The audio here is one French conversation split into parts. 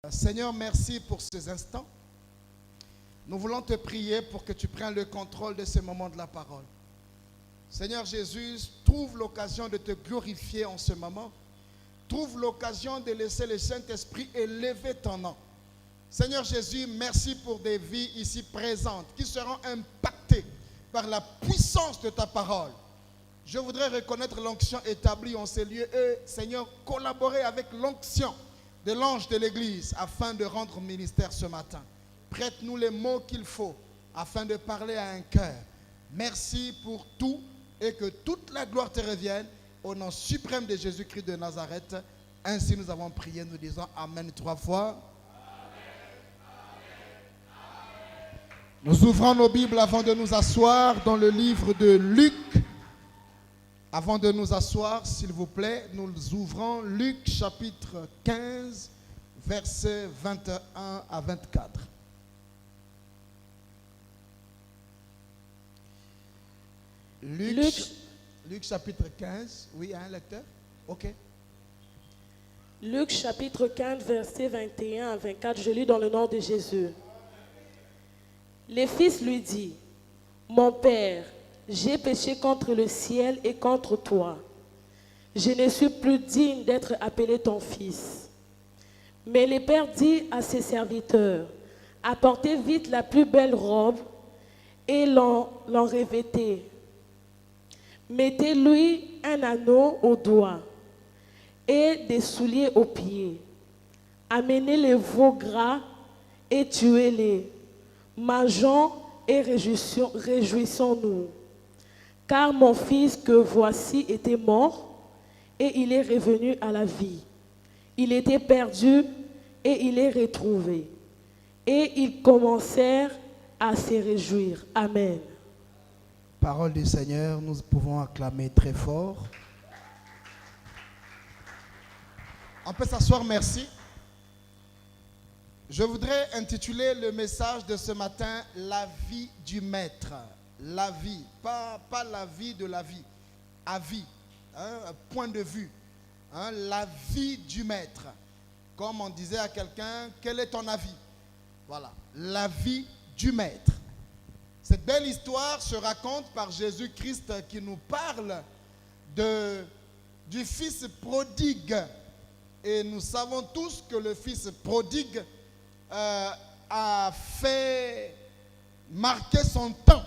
Seigneur, merci pour ces instants. Nous voulons te prier pour que tu prennes le contrôle de ce moment de la parole. Seigneur Jésus, trouve l'occasion de te glorifier en ce moment. Trouve l'occasion de laisser le Saint-Esprit élever ton nom. Seigneur Jésus, merci pour des vies ici présentes qui seront impactées par la puissance de ta parole. Je voudrais reconnaître l'onction établie en ces lieux et, Seigneur, collaborer avec l'onction de l'ange de l'Église afin de rendre ministère ce matin. Prête-nous les mots qu'il faut afin de parler à un cœur. Merci pour tout et que toute la gloire te revienne au nom suprême de Jésus-Christ de Nazareth. Ainsi nous avons prié, nous disons Amen 3 fois. Nous ouvrons nos Bibles avant de nous asseoir dans le livre de Luc. Avant de nous asseoir, s'il vous plaît, nous ouvrons Luc chapitre 15, versets 21 à 24. Luc chapitre 15, oui, un lecteur? Ok. Luc chapitre 15, versets 21 à 24, je lis dans le nom de Jésus. Les fils lui dit, « Mon père, j'ai péché contre le ciel et contre toi. Je ne suis plus digne d'être appelé ton fils. » Mais le père dit à ses serviteurs, « Apportez vite la plus belle robe et l'en revêtez. Mettez-lui un anneau au doigt et des souliers aux pieds. Amenez les veaux gras et tuez-les. Mangeons et réjouissons-nous. Car mon fils que voici était mort et il est revenu à la vie. Il était perdu et il est retrouvé. » Et ils commencèrent à se réjouir. Amen. Parole du Seigneur, nous pouvons acclamer très fort. On peut s'asseoir, merci. Je voudrais intituler le message de ce matin « La vie du maître ». La vie, pas la vie de la vie, avis, point de vue. La vie du maître. Comme on disait à quelqu'un, quel est ton avis? Voilà, la vie du maître. Cette belle histoire se raconte par Jésus-Christ qui nous parle du fils prodigue. Et nous savons tous que le fils prodigue a fait marquer son temps.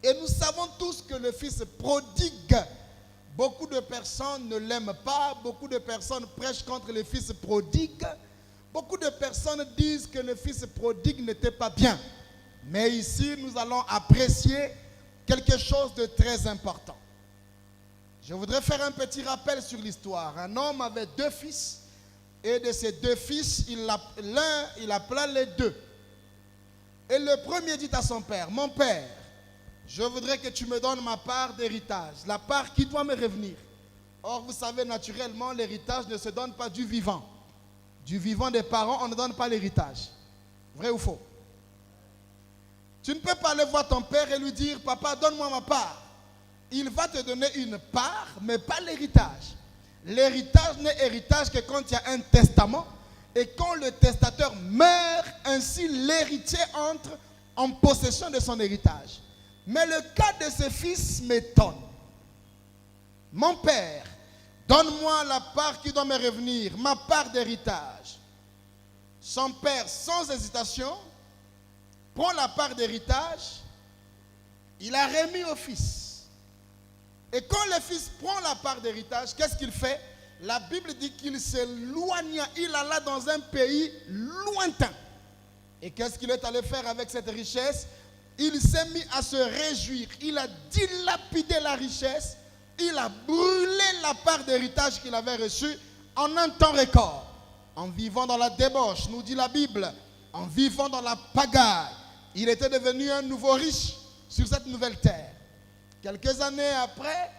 Et nous savons tous que le fils prodigue, beaucoup de personnes ne l'aiment pas, beaucoup de personnes prêchent contre le fils prodigue, beaucoup de personnes disent que le fils prodigue n'était pas bien. Mais ici, nous allons apprécier quelque chose de très important. Je voudrais faire un petit rappel sur l'histoire. Un homme avait 2 fils, et de ces 2 fils, l'un, il appela les 2. Et le premier dit à son père, « Mon père, je voudrais que tu me donnes ma part d'héritage, la part qui doit me revenir. » Or, vous savez, naturellement, l'héritage ne se donne pas du vivant. Du vivant des parents, on ne donne pas l'héritage. Vrai ou faux? Tu ne peux pas aller voir ton père et lui dire, « Papa, donne-moi ma part. » Il va te donner une part, mais pas l'héritage. L'héritage n'est héritage que quand il y a un testament et quand le testateur meurt, ainsi l'héritier entre en possession de son héritage. Mais le cas de ce fils m'étonne. « Mon père, donne-moi la part qui doit me revenir, ma part d'héritage. » Son père, sans hésitation, prend la part d'héritage, il a remis au fils. Et quand le fils prend la part d'héritage, qu'est-ce qu'il fait? La Bible dit qu'il s'éloigna, il alla dans un pays lointain. Et qu'est-ce qu'il est allé faire avec cette richesse? Il s'est mis à se réjouir, il a dilapidé la richesse, il a brûlé la part d'héritage qu'il avait reçue en un temps record. En vivant dans la débauche, nous dit la Bible, en vivant dans la pagaille, il était devenu un nouveau riche sur cette nouvelle terre. Quelques années après,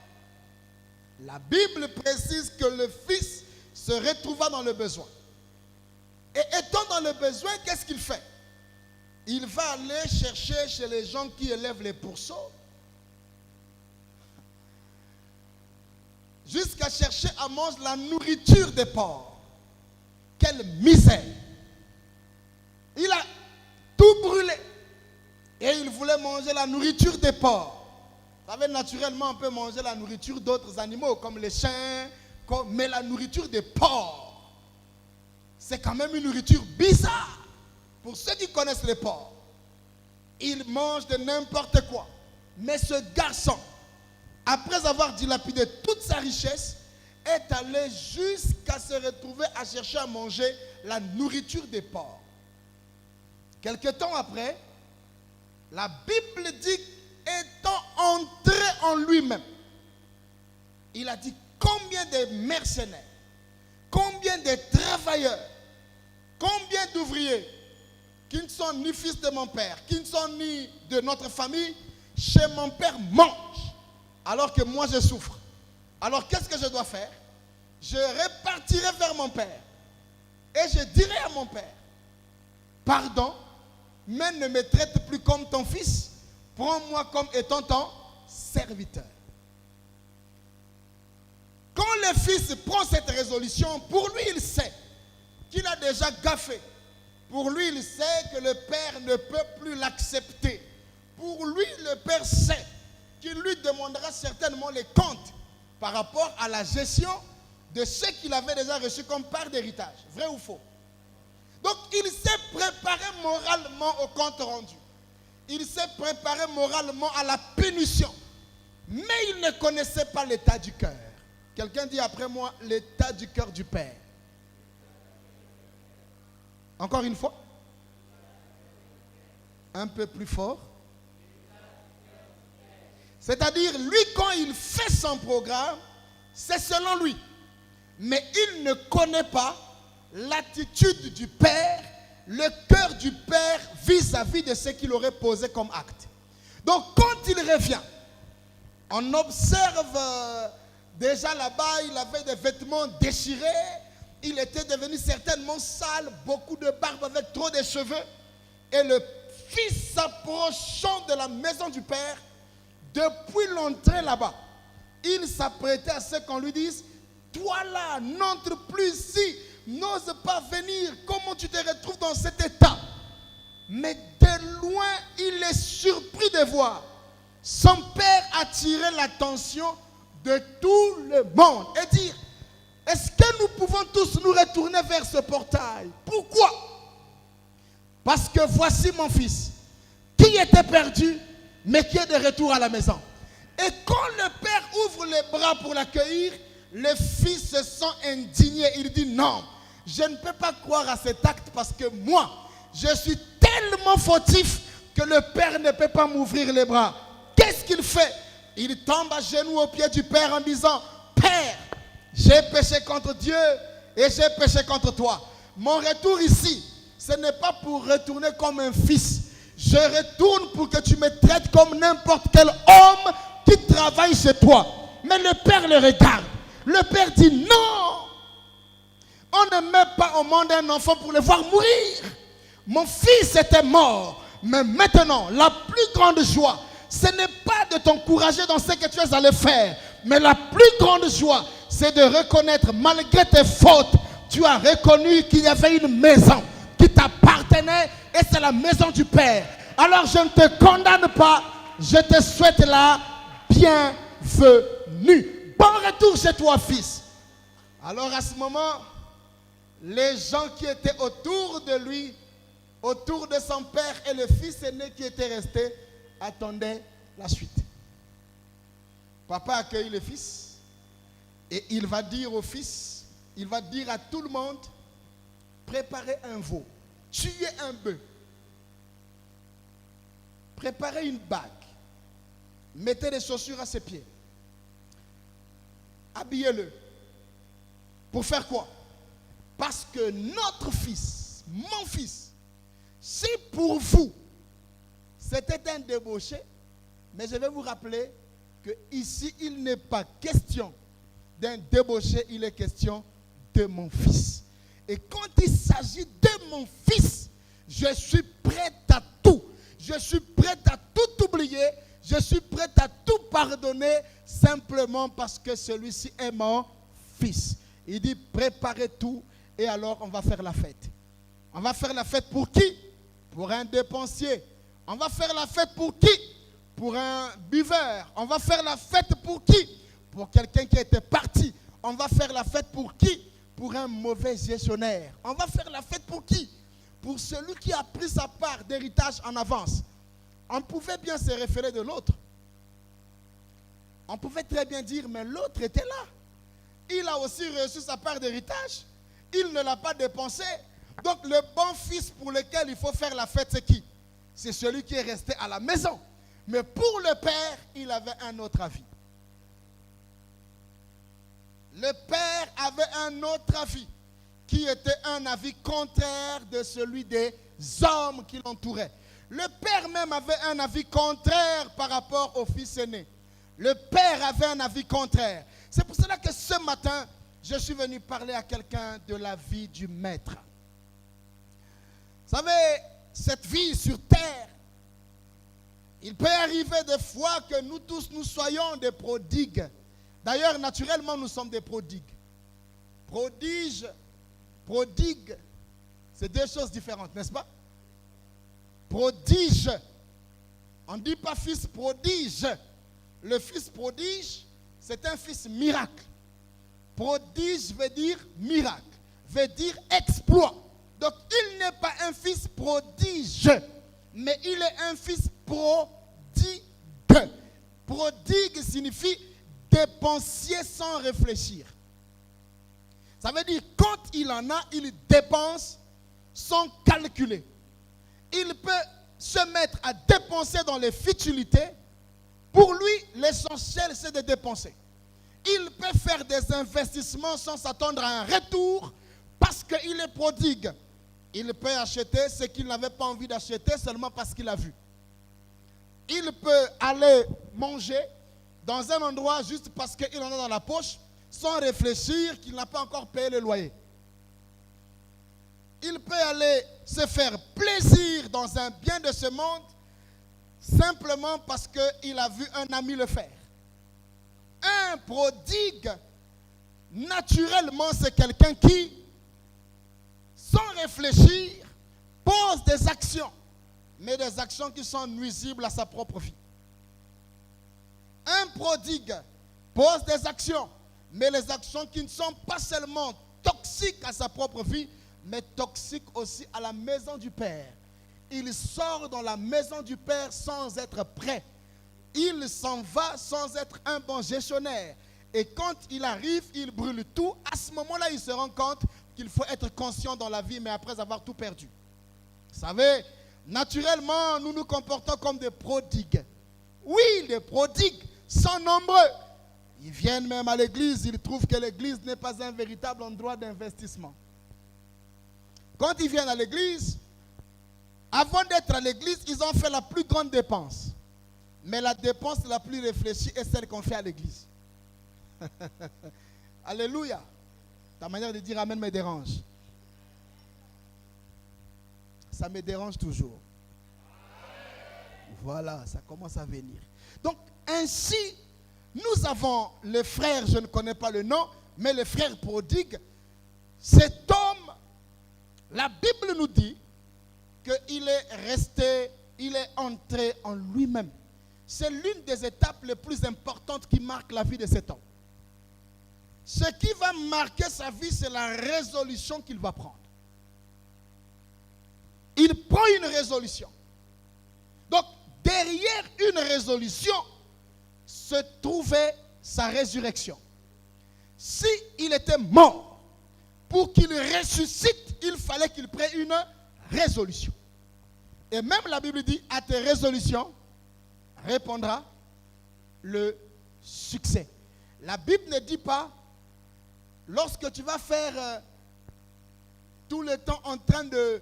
la Bible précise que le fils se retrouva dans le besoin. Et étant dans le besoin, qu'est-ce qu'il fait? Il va aller chercher chez les gens qui élèvent les pourceaux, jusqu'à chercher à manger la nourriture des porcs. Quelle misère! voulait manger la nourriture des porcs. Vous savez, naturellement, on peut manger la nourriture d'autres animaux, comme les chiens, mais la nourriture des porcs, c'est quand même une nourriture bizarre. Pour ceux qui connaissent les porcs, ils mangent de n'importe quoi. Mais ce garçon, après avoir dilapidé toute sa richesse, est allé jusqu'à se retrouver à chercher à manger la nourriture des porcs. Quelque temps après, la Bible dit, étant entré en lui-même, il a dit combien de mercenaires, combien de travailleurs, combien d'ouvriers qui ne sont ni fils de mon père, qui ne sont ni de notre famille, chez mon père mangent, alors que moi je souffre. Alors qu'est-ce que je dois faire? Je repartirai vers mon père et je dirai à mon père, pardon, mais ne me traite plus comme ton fils, prends-moi comme étant ton serviteur. Quand le fils prend cette résolution, pour lui il sait qu'il a déjà gaffé. Pour lui il sait que le père ne peut plus l'accepter. Pour lui le père sait qu'il lui demandera certainement les comptes par rapport à la gestion de ce qu'il avait déjà reçu comme part d'héritage. Vrai ou faux? Donc il s'est préparé moralement au compte rendu. Il s'est préparé moralement à la punition. Mais il ne connaissait pas l'état du cœur. Quelqu'un dit après moi, l'état du cœur du Père. Encore une fois. Un peu plus fort. C'est-à-dire, lui, quand il fait son programme, c'est selon lui. Mais il ne connaît pas l'attitude du Père, le cœur du Père vis-à-vis de ce qu'il aurait posé comme acte. Donc, quand il revient, on observe déjà là-bas, il avait des vêtements déchirés, il était devenu certainement sale, beaucoup de barbe avec trop de cheveux. Et le fils s'approchant de la maison du Père, depuis l'entrée là-bas, il s'apprêtait à ce qu'on lui dise, toi là, n'entre plus ici, n'ose pas venir, comment tu te retrouves dans cet état? Mais de loin, il est surpris de voir son père attirer l'attention de tout le monde et dire, est-ce que nous pouvons tous nous retourner vers ce portail? Pourquoi? Parce que voici mon fils, qui était perdu, mais qui est de retour à la maison. Et quand le père ouvre les bras pour l'accueillir, le fils se sent indigné. Il dit non, je ne peux pas croire à cet acte parce que moi, je suis tellement fautif que le père ne peut pas m'ouvrir les bras. Qu'est-ce qu'il fait? Il tombe à genoux au pied du père en disant, Père, j'ai péché contre Dieu et j'ai péché contre toi. Mon retour ici, ce n'est pas pour retourner comme un fils. Je retourne pour que tu me traites comme n'importe quel homme qui travaille chez toi. Mais le père le regarde. Le père dit non. On ne met pas au monde un enfant pour le voir mourir. Mon fils était mort. Mais maintenant, la plus grande joie, ce n'est pas de t'encourager dans ce que tu es allé faire. Mais la plus grande joie, c'est de reconnaître, malgré tes fautes, tu as reconnu qu'il y avait une maison qui t'appartenait et c'est la maison du Père. Alors je ne te condamne pas, je te souhaite la bienvenue. Bon retour chez toi, fils. Alors à ce moment, les gens qui étaient autour de lui, autour de son père et le fils aîné qui était resté, attendaient la suite. Papa accueille le fils et il va dire au fils, il va dire à tout le monde, préparez un veau, tuez un bœuf, préparez une bague, mettez des chaussures à ses pieds, habillez-le. Pour faire quoi? Parce que notre fils, mon fils, si pour vous, c'était un débauché, mais je vais vous rappeler que ici, il n'est pas question d'un débauché, il est question de mon fils. Et quand il s'agit de mon fils, je suis prêt à tout. Je suis prêt à tout oublier. Je suis prêt à tout pardonner simplement parce que celui-ci est mon fils. Il dit préparez tout et alors on va faire la fête. On va faire la fête pour qui? Pour un dépensier. On va faire la fête pour qui? Pour un buveur. On va faire la fête pour qui? Pour quelqu'un qui était parti. On va faire la fête pour qui? Pour un mauvais gestionnaire. On va faire la fête pour qui? Pour celui qui a pris sa part d'héritage en avance. On pouvait bien se référer de l'autre. On pouvait très bien dire, mais l'autre était là. Il a aussi reçu sa part d'héritage. Il ne l'a pas dépensé. Donc le bon fils pour lequel il faut faire la fête, c'est qui? C'est celui qui est resté à la maison. Mais pour le père, il avait un autre avis. Le père avait un autre avis, qui était un avis contraire de celui des hommes qui l'entouraient. Le père même avait un avis contraire par rapport au fils aîné. Le père avait un avis contraire. C'est pour cela que ce matin, je suis venu parler à quelqu'un de la vie du maître. Vous savez, cette vie sur terre, il peut arriver des fois que nous tous, nous soyons des prodigues. D'ailleurs, naturellement, nous sommes des prodigues. Prodige, prodigue, c'est deux choses différentes, n'est-ce pas? Prodige, on ne dit pas fils prodige. Le fils prodige, c'est un fils miracle. Prodige veut dire miracle, veut dire exploit. Donc, il n'est pas un fils prodige, mais il est un fils prodigue. Prodigue signifie dépensier sans réfléchir. Ça veut dire quand il en a, il dépense sans calculer. Il peut se mettre à dépenser dans les futilités. Pour lui, l'essentiel, c'est de dépenser. Il peut faire des investissements sans s'attendre à un retour parce qu'il est prodigue. Il peut acheter ce qu'il n'avait pas envie d'acheter seulement parce qu'il a vu. Il peut aller manger dans un endroit juste parce qu'il en a dans la poche sans réfléchir qu'il n'a pas encore payé le loyer. Il peut aller se faire plaisir dans un bien de ce monde simplement parce qu'il a vu un ami le faire. Un prodigue, naturellement, c'est quelqu'un qui, sans réfléchir, pose des actions, mais des actions qui sont nuisibles à sa propre vie. Un prodigue pose des actions, mais les actions qui ne sont pas seulement toxiques à sa propre vie, mais toxiques aussi à la maison du Père. Il sort dans la maison du Père sans être prêt. Il s'en va sans être un bon gestionnaire. Et quand il arrive, il brûle tout. À ce moment-là, il se rend compte qu'il faut être conscient dans la vie, mais après avoir tout perdu. Vous savez, naturellement, nous nous comportons comme des prodigues. Oui, des prodigues sont nombreux. Ils viennent même à l'église, ils trouvent que l'église n'est pas un véritable endroit d'investissement. Quand ils viennent à l'église, avant d'être à l'église, ils ont fait la plus grande dépense. Mais la dépense la plus réfléchie est celle qu'on fait à l'église. Alléluia. Ta manière de dire amen me dérange. Ça me dérange toujours. Voilà, ça commence à venir. Donc, ainsi, nous avons le frère, je ne connais pas le nom, mais le frère prodigue. Cet homme, la Bible nous dit qu'il est resté, il est entré en lui-même. C'est l'une des étapes les plus importantes qui marquent la vie de cet homme. Ce qui va marquer sa vie, c'est la résolution qu'il va prendre. Il prend une résolution. Donc, derrière une résolution se trouvait sa résurrection. S'il était mort, pour qu'il ressuscite, il fallait qu'il prenne une résolution. Et même la Bible dit, à tes résolutions répondra le succès. La Bible ne dit pas, lorsque tu vas faire tout le temps en train de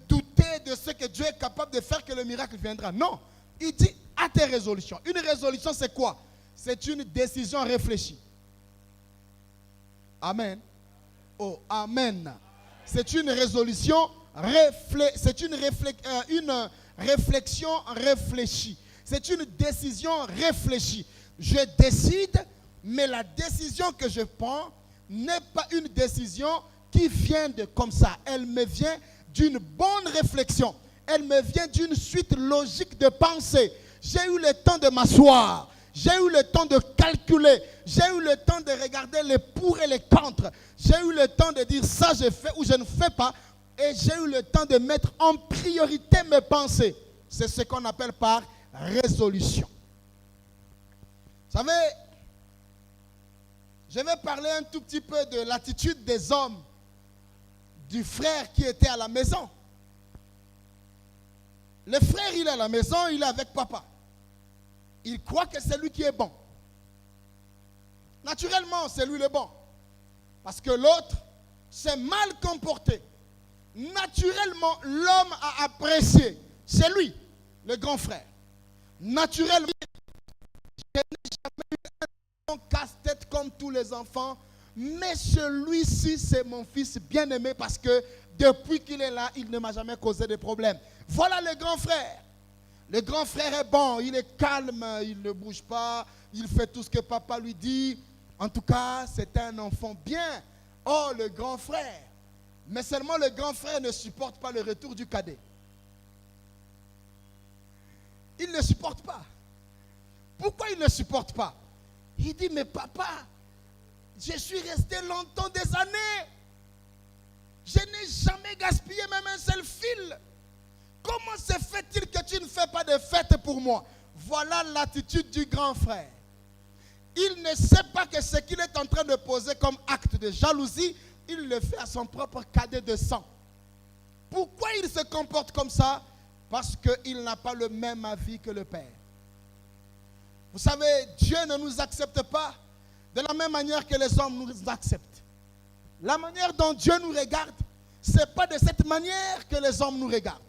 douter de ce que Dieu est capable de faire, que le miracle viendra. Non, il dit à tes résolutions. Une résolution, c'est quoi? C'est une décision réfléchie. Amen. Oh, amen. C'est une résolution c'est une réflexion réfléchie. C'est une décision réfléchie. Je décide, mais la décision que je prends n'est pas une décision qui vient de comme ça. Elle me vient d'une bonne réflexion. elle me vient d'une suite logique de pensée. J'ai eu le temps de m'asseoir. J'ai eu le temps de calculer. J'ai eu le temps de regarder les pour et les contre. J'ai eu le temps de dire ça je fais ou je ne fais pas. Et j'ai eu le temps de mettre en priorité mes pensées. C'est ce qu'on appelle par résolution. Vous savez, je vais parler un tout petit peu de l'attitude des hommes, du frère qui était à la maison. Le frère, il est à la maison, il est avec papa. Il croit que c'est lui qui est bon. Naturellement, c'est lui le bon. Parce que l'autre s'est mal comporté. Naturellement, l'homme a apprécié. C'est lui, le grand frère. Naturellement, je n'ai jamais eu un casse-tête comme tous les enfants. Mais celui-ci, c'est mon fils bien-aimé parce que depuis qu'il est là, il ne m'a jamais causé de problème. Voilà le grand frère. Le grand frère est bon, il est calme, il ne bouge pas, il fait tout ce que papa lui dit. En tout cas, c'est un enfant bien. Oh, le grand frère. Mais seulement le grand frère ne supporte pas le retour du cadet. Il ne supporte pas. Pourquoi il ne supporte pas? Il dit, mais papa, je suis resté longtemps des années. Je n'ai jamais gaspillé même un seul fil. Comment se fait-il que tu ne fais pas de fête pour moi? Voilà l'attitude du grand frère. Il ne sait pas que ce qu'il est en train de poser comme acte de jalousie, il le fait à son propre cadet de sang. Pourquoi il se comporte comme ça? Parce qu'il n'a pas le même avis que le Père. Vous savez, Dieu ne nous accepte pas de la même manière que les hommes nous acceptent. La manière dont Dieu nous regarde, ce n'est pas de cette manière que les hommes nous regardent.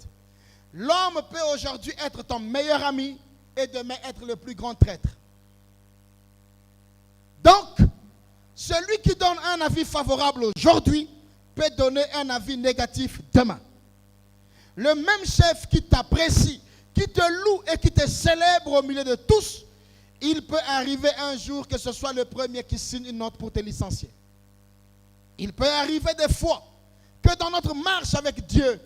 L'homme peut aujourd'hui être ton meilleur ami et demain être le plus grand traître. Donc, celui qui donne un avis favorable aujourd'hui peut donner un avis négatif demain. Le même chef qui t'apprécie, qui te loue et qui te célèbre au milieu de tous, il peut arriver un jour que ce soit le premier qui signe une note pour te licencier. Il peut arriver des fois que dans notre marche avec Dieu,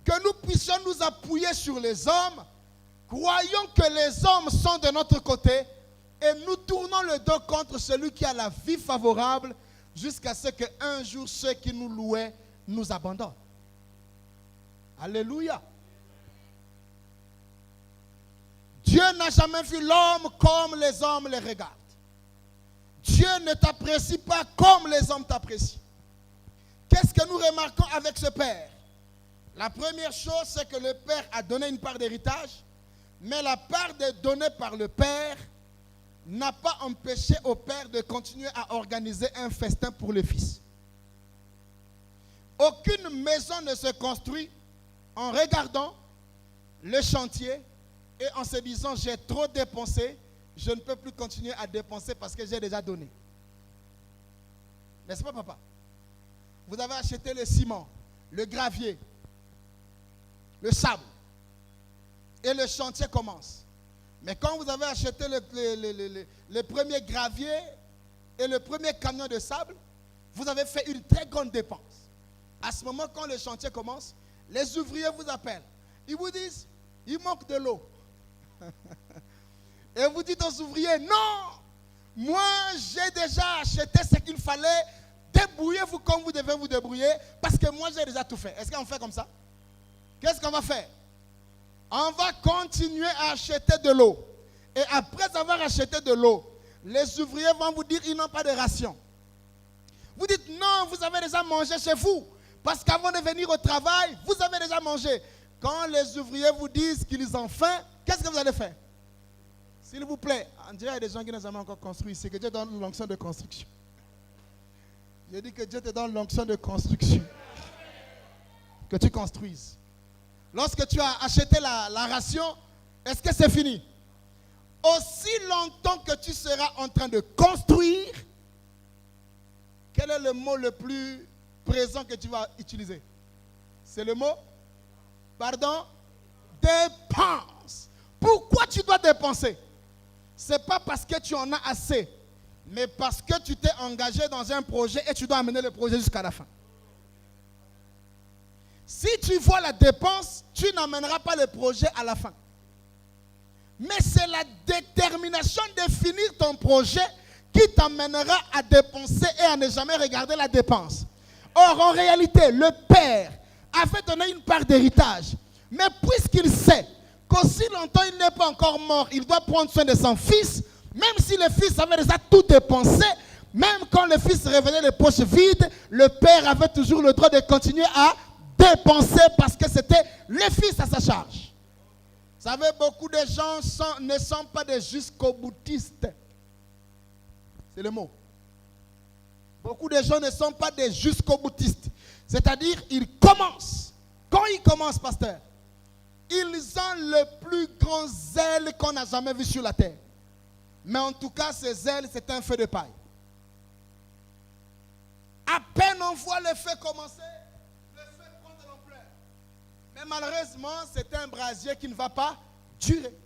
que nous puissions nous appuyer sur les hommes, croyons que les hommes sont de notre côté et nous tournons le dos contre celui qui a la vie favorable jusqu'à ce qu'un jour ceux qui nous louaient nous abandonnent. Alléluia. Dieu n'a jamais vu l'homme comme les hommes les regardent. Dieu ne t'apprécie pas comme les hommes t'apprécient. Qu'est-ce que nous remarquons avec ce Père? La première chose, c'est que le Père a donné une part d'héritage, mais la part donnée par le Père n'a pas empêché au Père de continuer à organiser un festin pour le Fils. Aucune maison ne se construit en regardant le chantier et en se disant j'ai trop dépensé, je ne peux plus continuer à dépenser parce que j'ai déjà donné. N'est-ce pas, papa? Vous avez acheté le ciment, le gravier, le sable, et le chantier commence. Mais quand vous avez acheté le premier gravier et le premier camion de sable, vous avez fait une très grande dépense. À ce moment, quand le chantier commence, les ouvriers vous appellent. Ils vous disent, il manque de l'eau. Et vous dites aux ouvriers, non, moi j'ai déjà acheté ce qu'il fallait, débrouillez-vous comme vous devez vous débrouiller, parce que moi j'ai déjà tout fait. Est-ce qu'on fait comme ça? Qu'est-ce qu'on va faire? On va continuer à acheter de l'eau. Et après avoir acheté de l'eau, les ouvriers vont vous dire, ils n'ont pas de ration. Vous dites, non, vous avez déjà mangé chez vous. Parce qu'avant de venir au travail, vous avez déjà mangé. Quand les ouvriers vous disent qu'ils ont faim, qu'est-ce que vous allez faire? S'il vous plaît, on dirait qu'il y a des gens qui n'ont jamais encore construit. C'est que Dieu donne l'onction de construction. J'ai dit que Dieu te donne l'onction de construction. Que tu construises. Lorsque tu as acheté la ration, est-ce que c'est fini? Aussi longtemps que tu seras en train de construire, quel est le mot le plus présent que tu vas utiliser? C'est le mot? Pardon? Dépense. Pourquoi tu dois dépenser? Ce n'est pas parce que tu en as assez, mais parce que tu t'es engagé dans un projet et tu dois amener le projet jusqu'à la fin. Si tu vois la dépense, tu n'amèneras pas le projet à la fin. Mais c'est la détermination de finir ton projet qui t'amènera à dépenser et à ne jamais regarder la dépense. Or, en réalité, le père avait donné une part d'héritage. Mais puisqu'il sait qu'aussi longtemps il n'est pas encore mort, il doit prendre soin de son fils, même si le fils avait déjà tout dépensé, même quand le fils revenait les poches vides, le père avait toujours le droit de continuer à dépenser parce que c'était le fils à sa charge. Vous savez, beaucoup de gens ne sont pas des jusqu'au-boutistes. C'est le mot. Beaucoup de gens ne sont pas des jusqu'au-boutistes. C'est-à-dire, ils commencent. Quand ils commencent, pasteur, ils ont le plus grand zèle qu'on n'a jamais vu sur la terre. Mais en tout cas, ce zèle, c'est un feu de paille. À peine on voit le feu commencer, le feu prend de l'ampleur. Mais malheureusement, c'est un brasier qui ne va pas durer.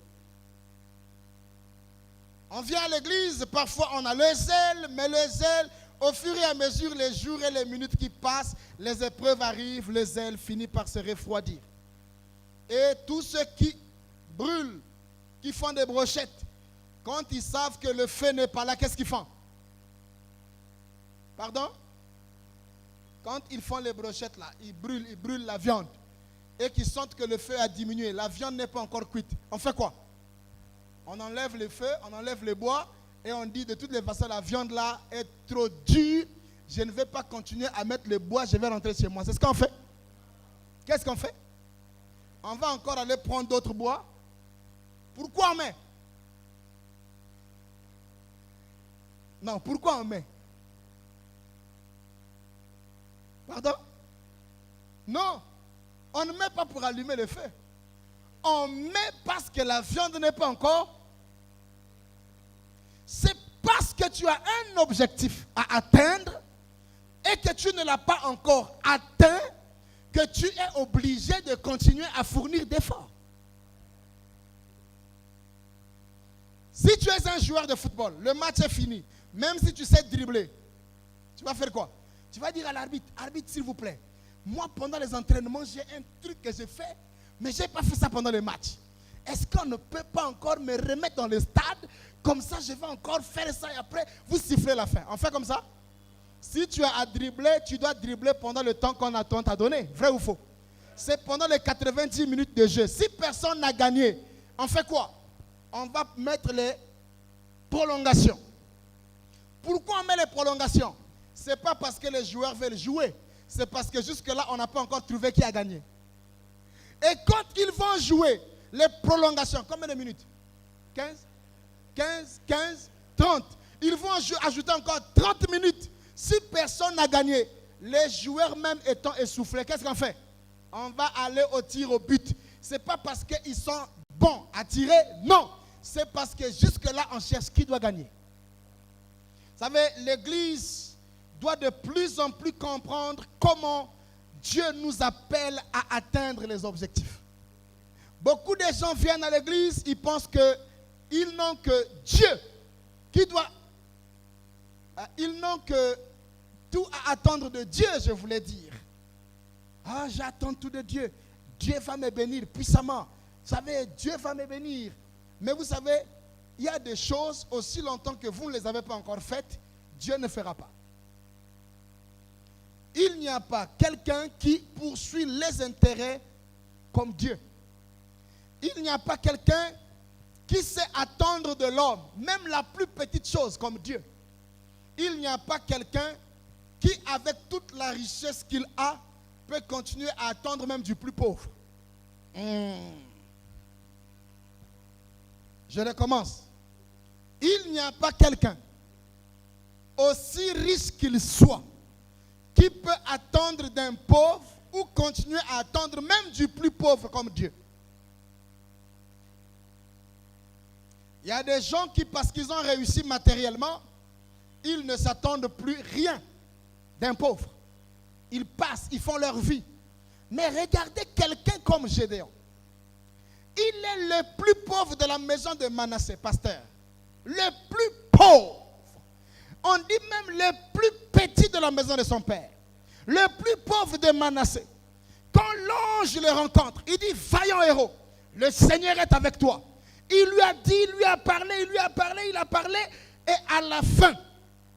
On vient à l'église, parfois on a le zèle, mais le zèle, au fur et à mesure, les jours et les minutes qui passent, les épreuves arrivent, le zèle finit par se refroidir. Et tous ceux qui brûlent, qui font des brochettes, quand ils savent que le feu n'est pas là, qu'est-ce qu'ils font? Pardon? Quand ils font les brochettes là, ils brûlent la viande. Et qu'ils sentent que le feu a diminué, la viande n'est pas encore cuite. On fait quoi? On enlève le feu, on enlève le bois, et on dit de toutes les façons, la viande là est trop dure, je ne vais pas continuer à mettre le bois, je vais rentrer chez moi. C'est ce qu'on fait. Qu'est-ce qu'on fait? On va encore aller prendre d'autres bois. Pourquoi on met? Non, pourquoi on met? Pardon? Non, on ne met pas pour allumer le feu. On met parce que la viande n'est pas encore. C'est parce que tu as un objectif à atteindre et que tu ne l'as pas encore atteint que tu es obligé de continuer à fournir d'efforts. Si tu es un joueur de football, le match est fini, même si tu sais dribbler, tu vas faire quoi? Tu vas dire à l'arbitre, arbitre s'il vous plaît, moi pendant les entraînements j'ai un truc que je fais, mais je n'ai pas fait ça pendant le match. Est-ce qu'on ne peut pas encore me remettre dans le stade? Comme ça je vais encore faire ça et après vous sifflez la fin. On fait comme ça? Si tu as à dribbler, tu dois dribbler pendant le temps qu'on t'a donné. Vrai ou faux? C'est pendant les 90 minutes de jeu. Si personne n'a gagné, on fait quoi? On va mettre les prolongations. Pourquoi on met les prolongations? Ce n'est pas parce que les joueurs veulent jouer. C'est parce que jusque-là, on n'a pas encore trouvé qui a gagné. Et quand ils vont jouer les prolongations, combien de minutes? 15, 30. Ils vont ajouter encore 30 minutes. Si personne n'a gagné, les joueurs même étant essoufflés, qu'est-ce qu'on fait? On va aller au tir au but. Ce n'est pas parce qu'ils sont bons à tirer, non. C'est parce que jusque-là, on cherche qui doit gagner. Vous savez, l'Église doit de plus en plus comprendre comment Dieu nous appelle à atteindre les objectifs. Beaucoup de gens viennent à l'église, ils pensent qu'ils n'ont que Dieu qui doit... Ils n'ont que tout à attendre de Dieu, je voulais dire. Ah, j'attends tout de Dieu. Dieu va me bénir puissamment. Vous savez, Dieu va me bénir. Mais vous savez, il y a des choses, aussi longtemps que vous ne les avez pas encore faites, Dieu ne fera pas. Il n'y a pas quelqu'un qui poursuit les intérêts comme Dieu. Il n'y a pas quelqu'un qui sait attendre de l'homme, même la plus petite chose comme Dieu. Il n'y a pas quelqu'un qui, avec toute la richesse qu'il a, peut continuer à attendre même du plus pauvre. Je recommence. Il n'y a pas quelqu'un, aussi riche qu'il soit, qui peut attendre d'un pauvre ou continuer à attendre même du plus pauvre comme Dieu. Il y a des gens qui, parce qu'ils ont réussi matériellement, ils ne s'attendent plus rien d'un pauvre. Ils passent, ils font leur vie. Mais regardez quelqu'un comme Gédéon. Il est le plus pauvre de la maison de Manassé, pasteur. Le plus pauvre. On dit même le plus petit de la maison de son père. Le plus pauvre de Manassé. Quand l'ange le rencontre. Il dit, vaillant héros, le Seigneur est avec toi. Il lui a dit, il lui a parlé, et à la fin,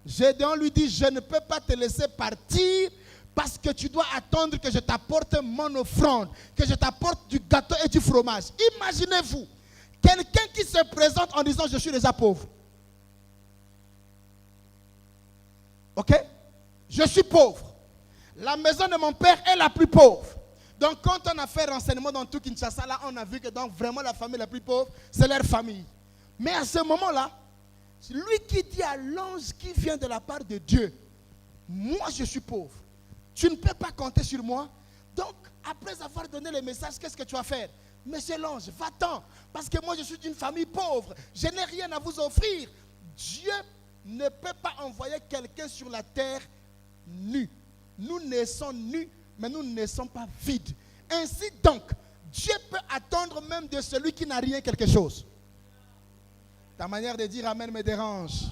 Gédéon lui dit, je ne peux pas te laisser partir parce que tu dois attendre que je t'apporte mon offrande, que je t'apporte du gâteau et du fromage. Imaginez-vous, quelqu'un qui se présente en disant, je suis déjà pauvre. Ok? Je suis pauvre. La maison de mon père est la plus pauvre. Donc quand on a fait renseignement dans tout Kinshasa, là on a vu que donc vraiment la famille la plus pauvre, c'est leur famille. Mais à ce moment-là, lui qui dit à l'ange qui vient de la part de Dieu, moi je suis pauvre, tu ne peux pas compter sur moi. Donc après avoir donné le message, qu'est-ce que tu vas faire? Monsieur l'ange, va-t'en, parce que moi je suis d'une famille pauvre, je n'ai rien à vous offrir. Dieu ne peut pas envoyer quelqu'un sur la terre nu. Nous naissons nus, mais nous ne naissons pas vides. Ainsi donc, Dieu peut attendre même de celui qui n'a rien quelque chose. Ta manière de dire amen me dérange.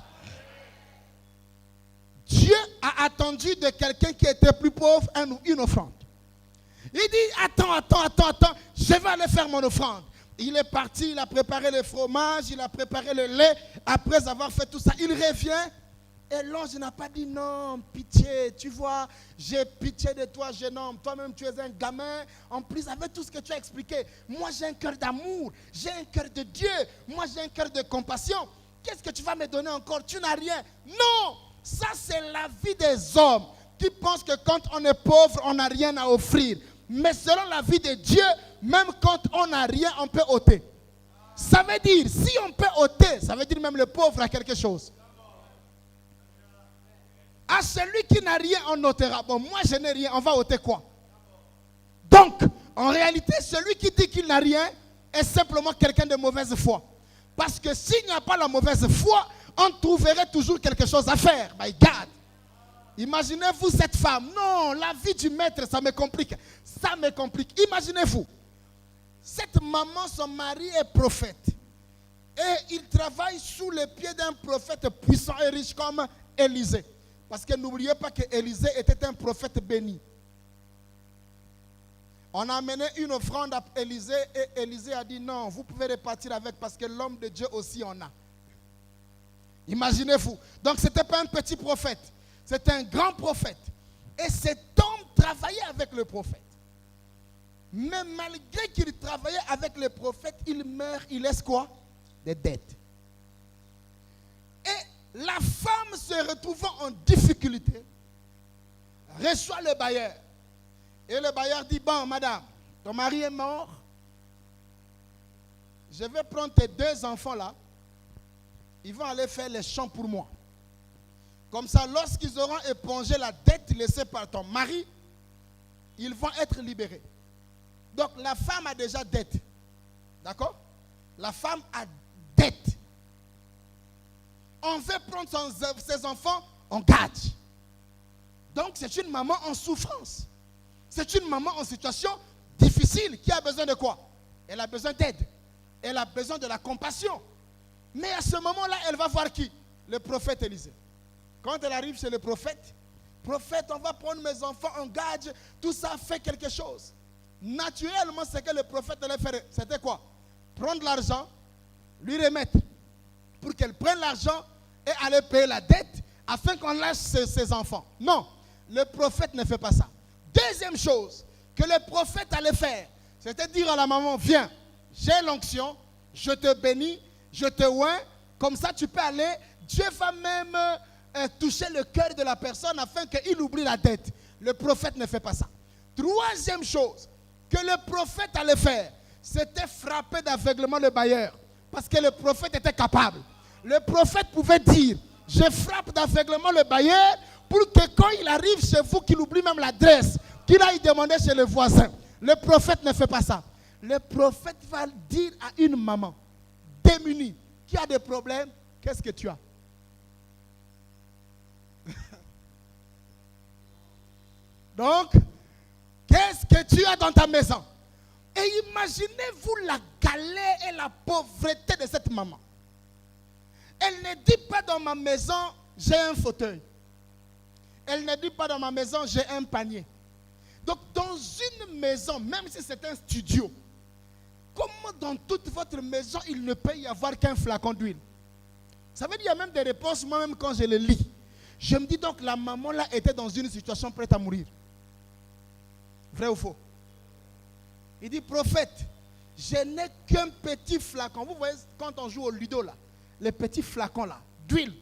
Dieu a attendu de quelqu'un qui était plus pauvre une offrande. Il dit, attends, je vais aller faire mon offrande. Il est parti, il a préparé le fromage, il a préparé le lait. Après avoir fait tout ça, il revient. Et l'ange n'a pas dit non, pitié, tu vois, j'ai pitié de toi, jeune homme. Toi-même, tu es un gamin. En plus, avec tout ce que tu as expliqué, moi, j'ai un cœur d'amour, j'ai un cœur de Dieu, moi, j'ai un cœur de compassion. Qu'est-ce que tu vas me donner encore? Tu n'as rien. Non, ça, c'est la vie des hommes qui pensent que quand on est pauvre, on n'a rien à offrir. Mais selon la vie de Dieu, même quand on n'a rien, on peut ôter. Ça veut dire, si on peut ôter, ça veut dire même le pauvre a quelque chose. À celui qui n'a rien, on ôtera. Bon, moi je n'ai rien, on va ôter quoi? Donc, en réalité, celui qui dit qu'il n'a rien est simplement quelqu'un de mauvaise foi. Parce que s'il n'y a pas la mauvaise foi, on trouverait toujours quelque chose à faire. My God. Imaginez-vous cette femme. Non, la vie du maître, ça me complique. Ça me complique. Imaginez-vous. Cette maman, son mari est prophète. Et il travaille sous les pieds d'un prophète puissant et riche comme Élisée. Parce que n'oubliez pas que Élisée était un prophète béni. On a amené une offrande à Élisée et Élisée a dit non, vous pouvez repartir avec parce que l'homme de Dieu aussi en a. Imaginez-vous. Donc ce n'était pas un petit prophète, c'était un grand prophète. Et cet homme travaillait avec le prophète. Mais malgré qu'il travaillait avec le prophète, il meurt, il laisse quoi? Des dettes. Et la femme se retrouvant en difficulté, reçoit le bailleur. Et le bailleur dit, bon madame, ton mari est mort, je vais prendre tes 2 enfants là, ils vont aller faire les champs pour moi. Comme ça, lorsqu'ils auront épongé la dette laissée par ton mari, ils vont être libérés. Donc la femme a déjà dette. D'accord? La femme a dette. On veut prendre ses enfants en gage. Donc c'est une maman en souffrance. C'est une maman en situation difficile qui a besoin de quoi? Elle a besoin d'aide. Elle a besoin de la compassion. Mais à ce moment-là, elle va voir qui? Le prophète Élisée. Quand elle arrive chez le prophète, on va prendre mes enfants en gage, tout ça fait quelque chose. Naturellement, ce que le prophète allait faire, c'était quoi? Prendre l'argent, lui remettre, pour qu'elle prenne l'argent et aller payer la dette, afin qu'on lâche ses enfants. Non, le prophète ne fait pas ça. Deuxième chose que le prophète allait faire, c'était dire à la maman, viens, j'ai l'onction, je te bénis, je te oins, comme ça tu peux aller, Dieu va même toucher le cœur de la personne afin qu'il oublie la dette. Le prophète ne fait pas ça. Troisième chose que le prophète allait faire, c'était frapper d'aveuglement le bailleur. Parce que le prophète était capable. Le prophète pouvait dire, je frappe d'aveuglement le bailleur pour que quand il arrive chez vous, qu'il oublie même l'adresse, qu'il aille demander chez le voisin. Le prophète ne fait pas ça. Le prophète va dire à une maman démunie qui a des problèmes, qu'est-ce que tu as? Donc, qu'est-ce que tu as dans ta maison? Et imaginez-vous la galère et la pauvreté de cette maman. Elle ne dit pas dans ma maison, j'ai un fauteuil. Elle ne dit pas dans ma maison, j'ai un panier. Donc, dans une maison, même si c'est un studio, comment dans toute votre maison, il ne peut y avoir qu'un flacon d'huile? Ça veut dire qu'il y a même des réponses, moi-même, quand je les lis. Je me dis donc, la maman là était dans une situation prête à mourir. Vrai ou faux? Il dit, prophète, je n'ai qu'un petit flacon. Vous voyez, quand on joue au ludo là, les petits flacons là, d'huile,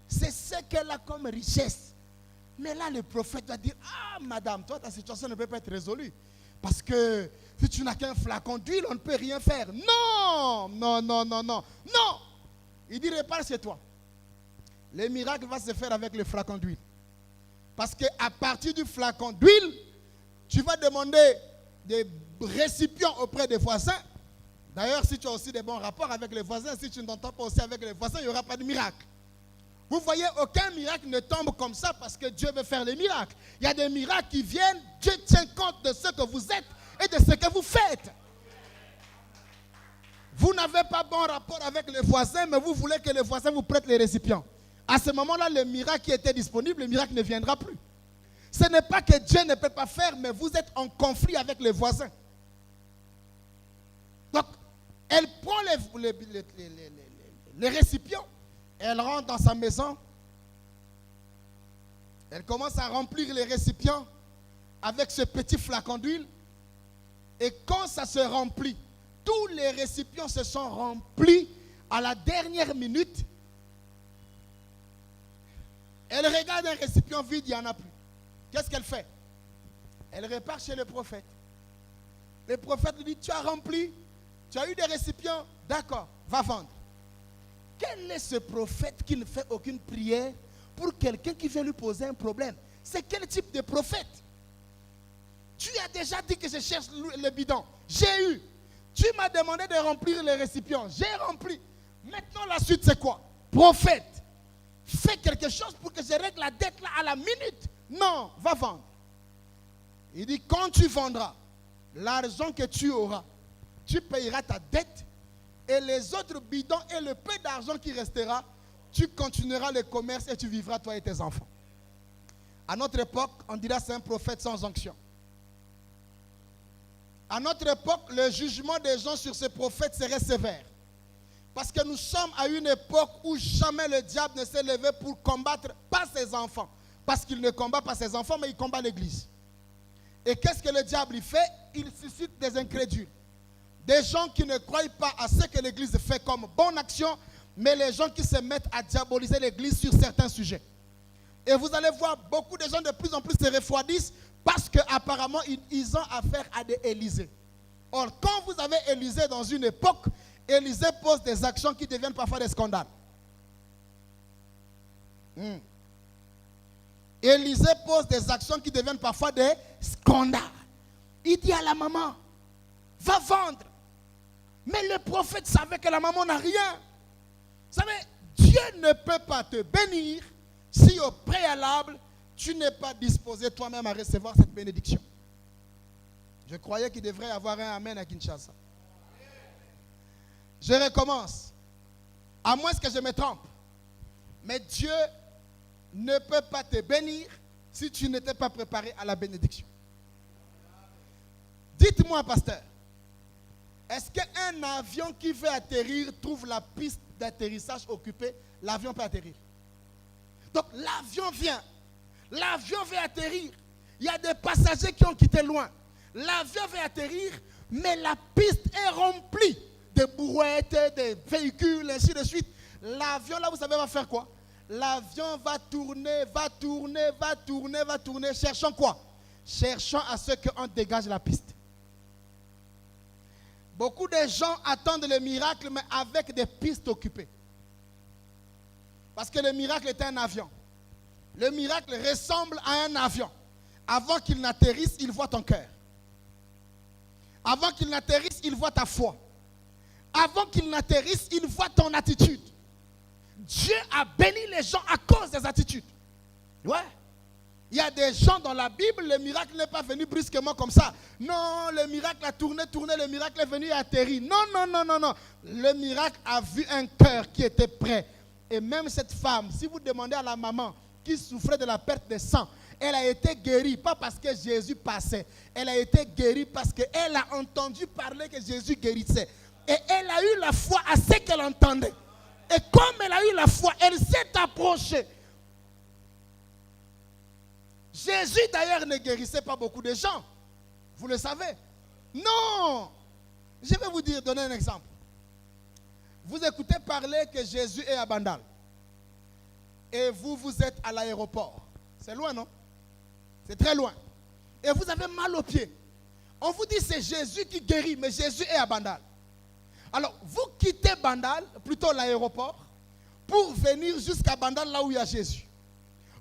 c'est ce qu'elle a comme richesse. Mais là, le prophète va dire, ah madame, toi, ta situation ne peut pas être résolue. Parce que si tu n'as qu'un flacon d'huile, on ne peut rien faire. Non, non, non, non, non, non. Il dit, répare chez toi. Le miracle va se faire avec le flacon d'huile. Parce qu'à partir du flacon d'huile, tu vas demander des récipients auprès des voisins. D'ailleurs, si tu as aussi des bons rapports avec les voisins, si tu n'entends pas aussi avec les voisins, il n'y aura pas de miracle. Vous voyez, aucun miracle ne tombe comme ça parce que Dieu veut faire les miracles. Il y a des miracles qui viennent, Dieu tient compte de ce que vous êtes et de ce que vous faites. Vous n'avez pas bon rapport avec les voisins, mais vous voulez que les voisins vous prêtent les récipients. À ce moment-là, le miracle qui était disponible, le miracle ne viendra plus. Ce n'est pas que Dieu ne peut pas faire, mais vous êtes en conflit avec les voisins. Donc, elle prend les récipients, elle rentre dans sa maison, elle commence à remplir les récipients avec ce petit flacon d'huile. Et quand ça se remplit, tous les récipients se sont remplis à la dernière minute. Elle regarde un récipient vide, il n'y en a plus. Qu'est-ce qu'elle fait? Elle repart chez le prophète. Le prophète lui dit, tu as rempli, tu as eu des récipients, d'accord, va vendre. Quel est ce prophète qui ne fait aucune prière pour quelqu'un qui veut lui poser un problème? C'est quel type de prophète? Tu as déjà dit que je cherche le bidon. J'ai eu. Tu m'as demandé de remplir les récipients. J'ai rempli. Maintenant, la suite, c'est quoi? Prophète, fais quelque chose pour que je règle la dette là à la minute. Non, va vendre. Il dit, quand tu vendras, l'argent que tu auras, tu payeras ta dette et les autres bidons et le peu d'argent qui restera, tu continueras le commerce et tu vivras toi et tes enfants. À notre époque, on dira c'est un prophète sans onction. À notre époque, le jugement des gens sur ce prophète serait sévère. Parce que nous sommes à une époque où jamais le diable ne s'est levé pour combattre pas ses enfants. Parce qu'il ne combat pas ses enfants, mais il combat l'église. Et qu'est-ce que le diable il fait? Il suscite des incrédules. Des gens qui ne croient pas à ce que l'église fait comme bonne action, mais les gens qui se mettent à diaboliser l'église sur certains sujets. Et vous allez voir, beaucoup de gens de plus en plus se refroidissent parce qu'apparemment, ils ont affaire à des Élysées. Or, quand vous avez Élysée dans une époque, Élysée pose des actions qui deviennent parfois des scandales. Élysée pose des actions qui deviennent parfois des scandales. Il dit à la maman, va vendre. Mais le prophète savait que la maman n'a rien. Vous savez, Dieu ne peut pas te bénir si au préalable, tu n'es pas disposé toi-même à recevoir cette bénédiction. Je croyais qu'il devrait y avoir un amen à Kinshasa. Je recommence. À moins que je me trompe. Mais Dieu ne peut pas te bénir si tu n'étais pas préparé à la bénédiction. Dites-moi, pasteur, est-ce qu'un avion qui veut atterrir trouve la piste d'atterrissage occupée? L'avion peut atterrir. Donc l'avion vient. L'avion veut atterrir. Il y a des passagers qui ont quitté loin. L'avion veut atterrir, mais la piste est remplie de brouettes, de véhicules, ainsi de suite. L'avion, là, vous savez, va faire quoi? L'avion va tourner, va tourner, va tourner, va tourner. Cherchons quoi? Cherchons à ce qu'on dégage la piste. Beaucoup de gens attendent le miracle, mais avec des pistes occupées. Parce que le miracle est un avion. Le miracle ressemble à un avion. Avant qu'il n'atterrisse, il voit ton cœur. Avant qu'il n'atterrisse, il voit ta foi. Avant qu'il n'atterrisse, il voit ton attitude. Dieu a béni les gens à cause des attitudes. Ouais. Il y a des gens dans la Bible, le miracle n'est pas venu brusquement comme ça. Non, le miracle a tourné, le miracle est venu et atterri. Non, non, non, non, non. Le miracle a vu un cœur qui était prêt. Et même cette femme, si vous demandez à la maman qui souffrait de la perte de sang, elle a été guérie, pas parce que Jésus passait. Elle a été guérie parce qu'elle a entendu parler que Jésus guérissait. Et elle a eu la foi à ce qu'elle entendait. Et comme elle a eu la foi, elle s'est approchée. Jésus d'ailleurs ne guérissait pas beaucoup de gens. Vous le savez. Non. Je vais vous donner un exemple. Vous écoutez parler que Jésus est à Bandal. Et vous êtes à l'aéroport. C'est loin, non? C'est très loin. Et vous avez mal aux pieds. On vous dit c'est Jésus qui guérit, mais Jésus est à Bandal. Alors, vous quittez Bandal, plutôt l'aéroport, pour venir jusqu'à Bandal, là où il y a Jésus.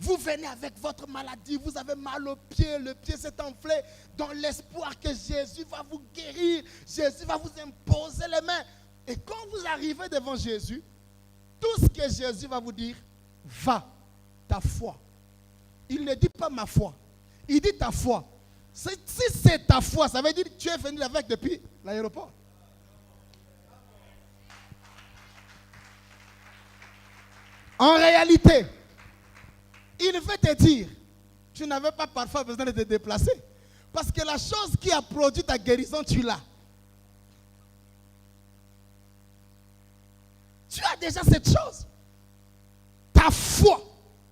Vous venez avec votre maladie, vous avez mal au pied, le pied s'est enflé, dans l'espoir que Jésus va vous guérir, Jésus va vous imposer les mains. Et quand vous arrivez devant Jésus, tout ce que Jésus va vous dire, va, ta foi. Il ne dit pas ma foi, il dit ta foi. Si c'est ta foi, ça veut dire que tu es venu avec depuis l'aéroport. En réalité, il veut te dire, tu n'avais pas parfois besoin de te déplacer. Parce que la chose qui a produit ta guérison, tu l'as. Tu as déjà cette chose. Ta foi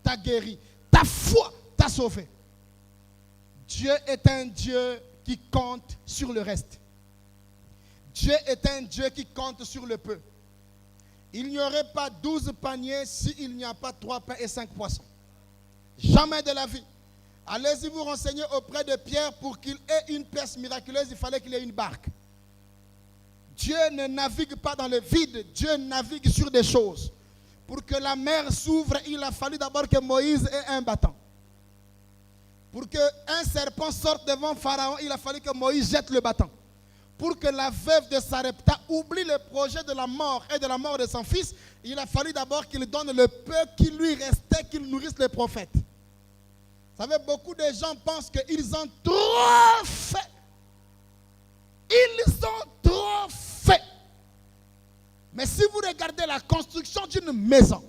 t'a guéri. Ta foi t'a sauvé. Dieu est un Dieu qui compte sur le reste. Dieu est un Dieu qui compte sur le peu. Il n'y aurait pas 12 paniers s'il n'y a pas 3 pains et 5 poissons. Jamais de la vie. Allez-y vous renseigner auprès de Pierre pour qu'il ait une perce miraculeuse, il fallait qu'il ait une barque. Dieu ne navigue pas dans le vide, Dieu navigue sur des choses. Pour que la mer s'ouvre, il a fallu d'abord que Moïse ait un bâton. Pour qu'un serpent sorte devant Pharaon, il a fallu que Moïse jette le bâton. Pour que la veuve de Sarepta oublie le projet de la mort et de la mort de son fils, il a fallu d'abord qu'il donne le peu qui lui restait, qu'il nourrisse les prophètes. Vous savez, beaucoup de gens pensent qu'ils ont trop fait. Ils ont trop fait. Mais si vous regardez la construction d'une maison,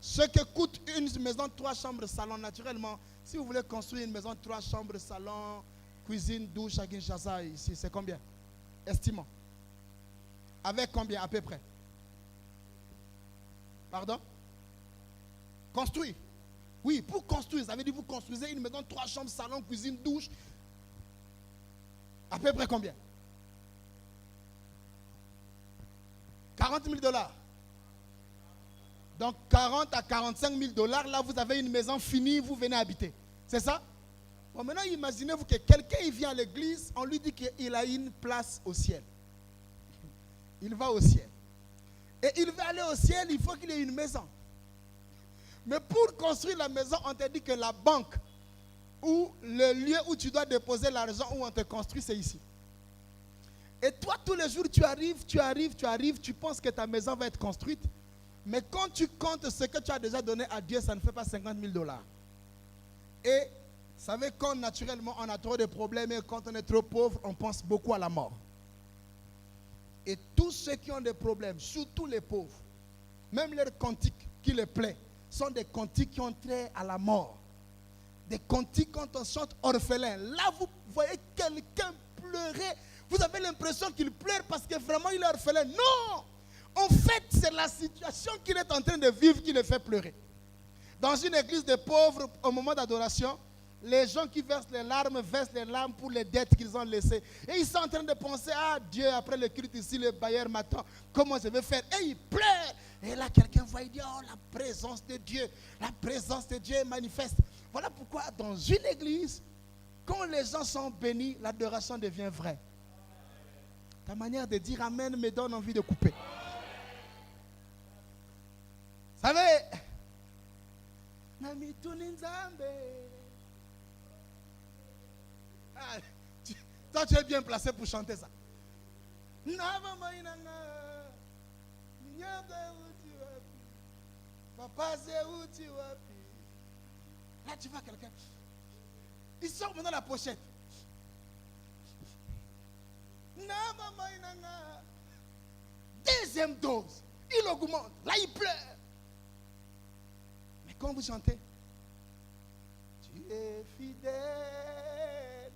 ce que coûte une maison 3 chambres, salon, naturellement, si vous voulez construire une maison 3 chambres, salon, cuisine, douche à Kinshasa, ici, c'est combien? Estimons. Avec combien à peu près? Pardon? Construire. Oui, pour construire, ça veut dire que vous construisez une maison 3 chambres, salon, cuisine, douche. À peu près combien? 40 000 $. Donc 40 à 45 000 $, là vous avez une maison finie, vous venez habiter. C'est ça? Bon, maintenant imaginez-vous que quelqu'un il vient à l'église, on lui dit qu'il a une place au ciel. Il va au ciel. Et il veut aller au ciel, il faut qu'il ait une maison. Mais pour construire la maison, on te dit que la banque ou le lieu où tu dois déposer l'argent où on te construit, c'est ici. Et toi, tous les jours, tu arrives, tu penses que ta maison va être construite. Mais quand tu comptes ce que tu as déjà donné à Dieu, ça ne fait pas 50 000 $. Et vous savez, quand naturellement on a trop de problèmes et quand on est trop pauvre, on pense beaucoup à la mort. Et tous ceux qui ont des problèmes, surtout les pauvres, même leurs cantiques qui les plaît, sont des cantiques qui ont trait à la mort. Des cantiques quand on chante orphelin. Là, vous voyez quelqu'un pleurer. Vous avez l'impression qu'il pleure parce que vraiment il est orphelin. Non! En fait, c'est la situation qu'il est en train de vivre qui le fait pleurer. Dans une église de pauvres, au moment d'adoration, les gens qui versent les larmes pour les dettes qu'ils ont laissées. Et ils sont en train de penser, ah Dieu, après le culte ici, le bailleur m'attend, comment je vais faire? Et ils pleurent. Et là, quelqu'un va dire, oh, la présence de Dieu est manifeste. Voilà pourquoi dans une église, quand les gens sont bénis, l'adoration devient vraie. Ta manière de dire amen me donne envie de couper. Vous savez, toi tu es bien placé pour chanter ça. Là tu vois quelqu'un. Il sort maintenant la pochette. Deuxième dose. Il augmente. Là il pleure. Mais quand vous chantez, tu est fidèle.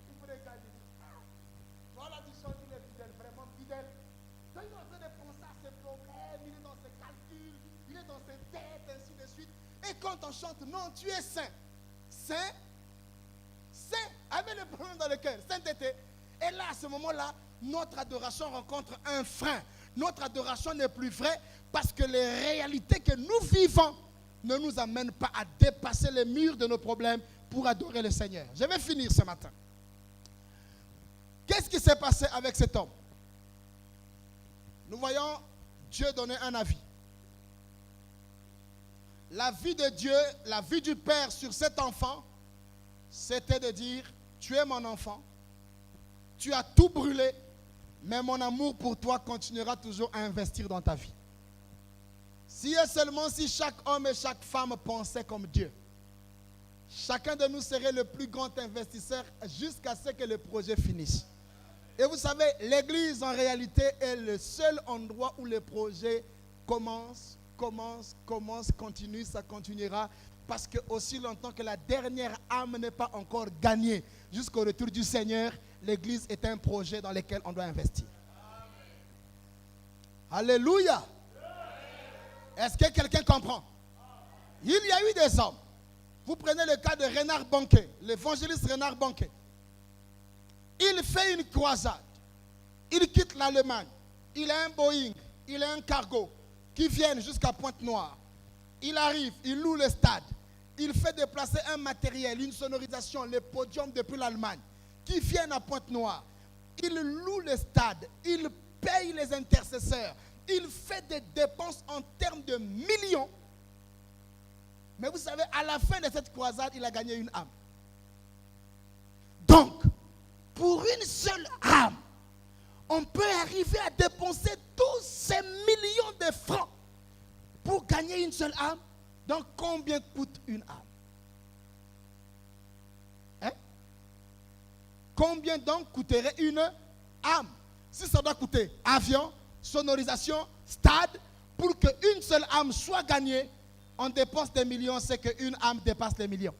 Vous pouvez regarder. Voilà, tu sens qu'il est fidèle, vraiment fidèle. Quand il est en train de penser à ses problèmes, il est dans ses calculs, il est dans ses têtes, ainsi de suite. Et quand on chante, non, tu es saint. Saint, saint, avec le problème dans le cœur, sainteté. Et là, à ce moment-là, notre adoration rencontre un frein. Notre adoration n'est plus vraie parce que les réalités que nous vivons ne nous amènent pas à dépasser les murs de nos problèmes pour adorer le Seigneur. Je vais finir ce matin. Qu'est-ce qui s'est passé avec cet homme? Nous voyons Dieu donner un avis. La vie de Dieu, la vie du Père sur cet enfant, c'était de dire, tu es mon enfant, tu as tout brûlé, mais mon amour pour toi continuera toujours à investir dans ta vie. Si et seulement si chaque homme et chaque femme pensaient comme Dieu, chacun de nous serait le plus grand investisseur jusqu'à ce que le projet finisse. Et vous savez, l'église en réalité est le seul endroit où le projet commence, continue, ça continuera. Parce que aussi longtemps que la dernière âme n'est pas encore gagnée jusqu'au retour du Seigneur, l'église est un projet dans lequel on doit investir. Amen. Alléluia. Est-ce que quelqu'un comprend? Il y a eu des hommes. Vous prenez le cas de Reinhard Bonnke, l'évangéliste Reinhard Bonnke. Il fait une croisade. Il quitte l'Allemagne. Il a un Boeing, il a un cargo qui viennent jusqu'à Pointe-Noire. Il arrive, il loue le stade. Il fait déplacer un matériel, une sonorisation, les podiums depuis l'Allemagne, qui viennent à Pointe-Noire. Il loue le stade, il paye les intercesseurs, il fait des dépenses en termes de millions. Mais vous savez, à la fin de cette croisade, il a gagné une âme. Donc, pour une seule âme, on peut arriver à dépenser tous ces millions de francs pour gagner une seule âme. Donc, combien coûte une âme? Hein? Combien donc coûterait une âme? Si ça doit coûter avion, sonorisation, stade, pour qu'une seule âme soit gagnée, on dépense des millions, c'est qu'une âme dépasse les millions.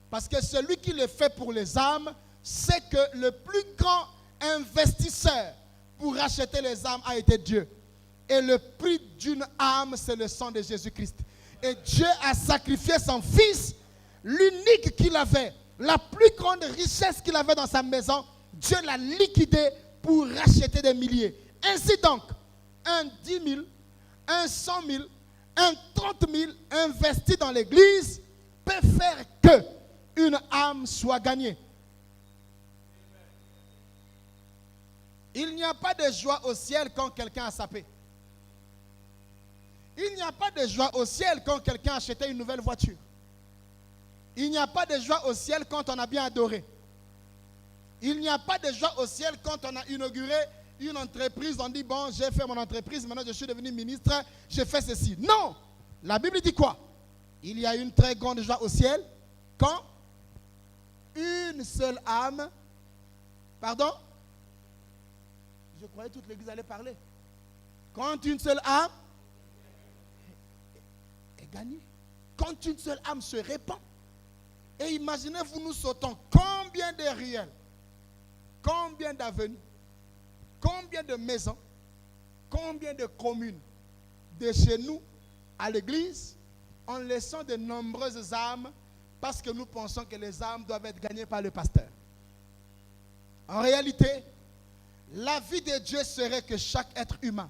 Parce que celui qui le fait pour les âmes, c'est que le plus grand investisseur pour racheter les âmes a été Dieu. Et le prix d'une âme, c'est le sang de Jésus-Christ. Et Dieu a sacrifié son fils, l'unique qu'il avait, la plus grande richesse qu'il avait dans sa maison. Dieu l'a liquidé pour racheter des milliers. Ainsi donc, un 10 000, un 100 000, un 30 000 investi dans l'église peut faire que une âme soit gagnée. Il n'y a pas de joie au ciel quand quelqu'un a sapé. Il n'y a pas de joie au ciel quand quelqu'un a acheté une nouvelle voiture. Il n'y a pas de joie au ciel quand on a bien adoré. Il n'y a pas de joie au ciel quand on a inauguré une entreprise. On dit, bon, j'ai fait mon entreprise, maintenant je suis devenu ministre, j'ai fait ceci. Non! La Bible dit quoi? Il y a une très grande joie au ciel quand une seule âme, pardon? Je croyais que toute l'église allait parler. Quand une seule âme est gagnée. Quand une seule âme se répand. Et imaginez-vous, nous sautons combien de ruelles, combien d'avenues, combien de maisons, combien de communes de chez nous à l'église, en laissant de nombreuses âmes parce que nous pensons que les âmes doivent être gagnées par le pasteur. En réalité, la vie de Dieu serait que chaque être humain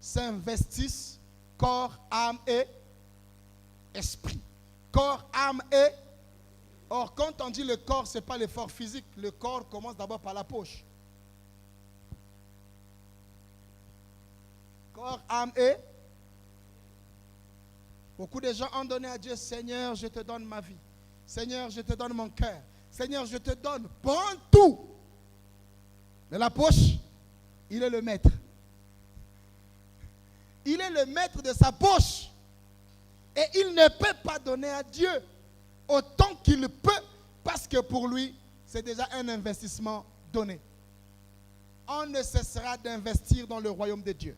s'investisse corps, âme et esprit. Corps, âme et... Or, quand on dit le corps, ce n'est pas l'effort physique. Le corps commence d'abord par la poche. Corps, âme et... Beaucoup de gens ont donné à Dieu, Seigneur, je te donne ma vie. Seigneur, je te donne mon cœur. Seigneur, je te donne. Prends tout. De la poche, il est le maître. Il est le maître de sa poche. Et il ne peut pas donner à Dieu autant qu'il peut, parce que pour lui, c'est déjà un investissement donné. On ne cessera d'investir dans le royaume de Dieu.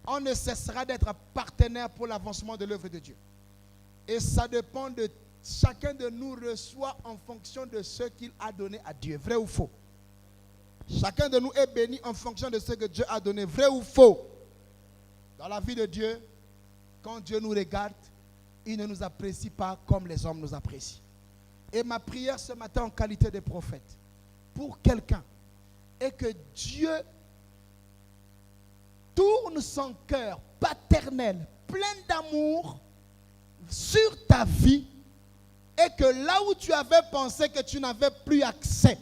On ne cessera d'être partenaire pour l'avancement de l'œuvre de Dieu. Et ça dépend de chacun de nous reçoit en fonction de ce qu'il a donné à Dieu. Vrai ou faux? Chacun de nous est béni en fonction de ce que Dieu a donné. Vrai ou faux? Dans la vie de Dieu, quand Dieu nous regarde, il ne nous apprécie pas comme les hommes nous apprécient. Et ma prière ce matin en qualité de prophète, pour quelqu'un, est que Dieu tourne son cœur paternel, plein d'amour, sur ta vie, et que là où tu avais pensé que tu n'avais plus accès,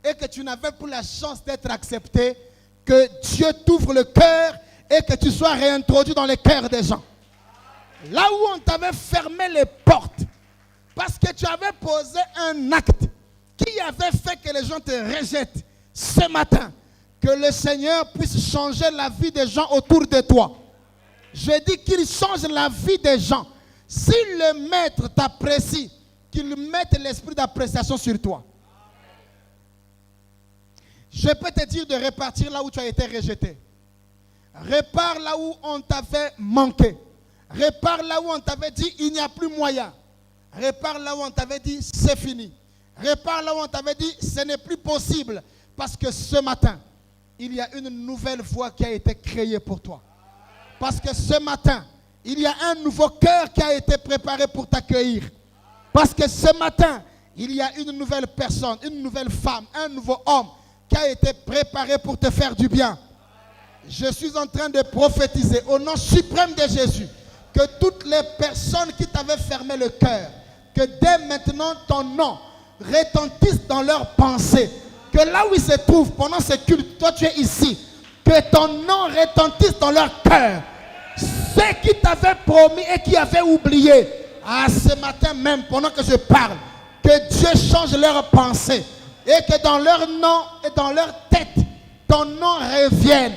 et que tu n'avais plus la chance d'être accepté, que Dieu t'ouvre le cœur et que tu sois réintroduit dans les cœurs des gens. Là où on t'avait fermé les portes, parce que tu avais posé un acte qui avait fait que les gens te rejettent, ce matin, que le Seigneur puisse changer la vie des gens autour de toi. Je dis qu'il change la vie des gens. Si le maître t'apprécie, qu'il mette l'esprit d'appréciation sur toi. Je peux te dire de repartir là où tu as été rejeté. Repars là où on t'avait manqué. Repars là où on t'avait dit il n'y a plus moyen. Repars là où on t'avait dit c'est fini. Repars là où on t'avait dit ce n'est plus possible. Parce que ce matin, il y a une nouvelle voie qui a été créée pour toi. Parce que ce matin, il y a un nouveau cœur qui a été préparé pour t'accueillir. Parce que ce matin, il y a une nouvelle personne, une nouvelle femme, un nouveau homme qui a été préparé pour te faire du bien. Je suis en train de prophétiser au nom suprême de Jésus que toutes les personnes qui t'avaient fermé le cœur, que dès maintenant ton nom retentisse dans leurs pensées, que là où ils se trouvent pendant ce culte, toi tu es ici, que ton nom retentisse dans leur cœur. Ceux qui t'avaient promis et qui avaient oublié, ce matin même, pendant que je parle, que Dieu change leurs pensées et que dans leur nom et dans leur tête, ton nom revienne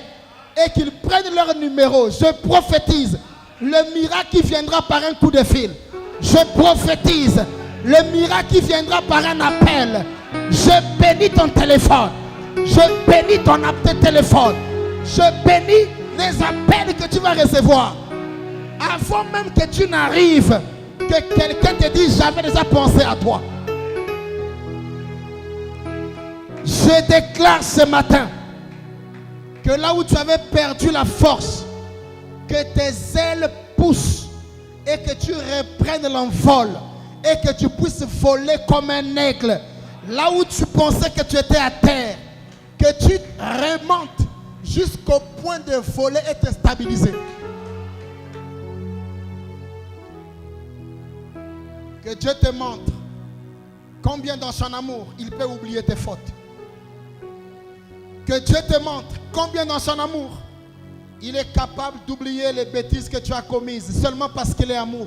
et qu'ils prennent leur numéro. Je prophétise le miracle qui viendra par un coup de fil. Je prophétise le miracle qui viendra par un appel. Je bénis ton téléphone. Je bénis ton téléphone. Je bénis les appels que tu vas recevoir. Avant même que tu n'arrives, que quelqu'un te dise j'avais déjà pensé à toi. Je déclare ce matin que là où tu avais perdu la force, que tes ailes poussent et que tu reprennes l'envol et que tu puisses voler comme un aigle. Là où tu pensais que tu étais à terre, que tu remontes jusqu'au point de voler et te stabiliser. Que Dieu te montre combien dans son amour il peut oublier tes fautes. Que Dieu te montre combien dans son amour il est capable d'oublier les bêtises que tu as commises seulement parce qu'il est amour.